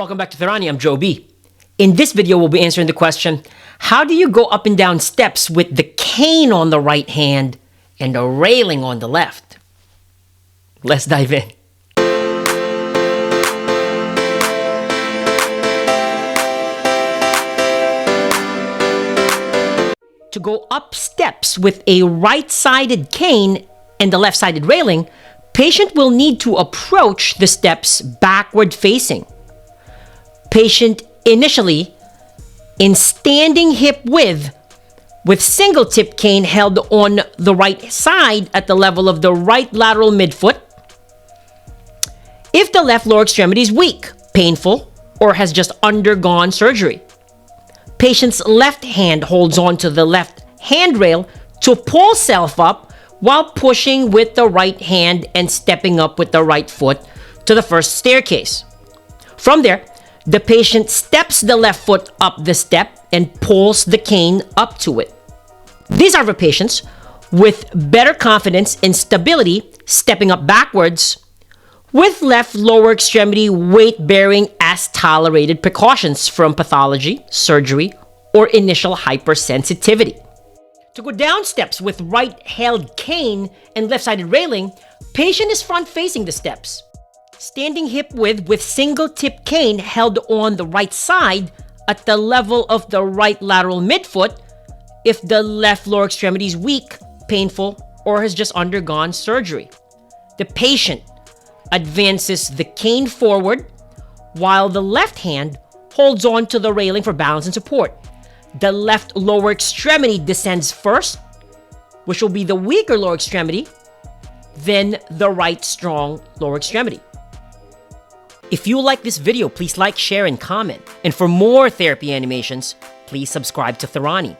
Welcome back to Therani, I'm Joe B. In this video, we'll be answering the question, how do you go up and down steps with the cane on the right hand and a railing on the left? Let's dive in. To go up steps with a right-sided cane and a left-sided railing, patient will need to approach the steps backward facing. Patient initially in standing hip width with single tip cane held on the right side at the level of the right lateral midfoot. If the left lower extremity is weak, painful, or has just undergone surgery. Patient's left hand holds on to the left handrail to pull self up while pushing with the right hand and stepping up with the right foot to the first staircase. From there, the patient steps the left foot up the step and pulls the cane up to it. These are for patients with better confidence and stability stepping up backwards with left lower extremity weight bearing as tolerated precautions from pathology, surgery, or initial hypersensitivity. To go down steps with right-held cane and left-sided railing, patient is front-facing the steps. Standing hip width with single-tip cane held on the right side at the level of the right lateral midfoot if the left lower extremity is weak, painful, or has just undergone surgery. The patient advances the cane forward while the left hand holds on to the railing for balance and support. The left lower extremity descends first, which will be the weaker lower extremity, then the right strong lower extremity. If you like this video, please like, share, and comment. And for more therapy animations, please subscribe to Therani.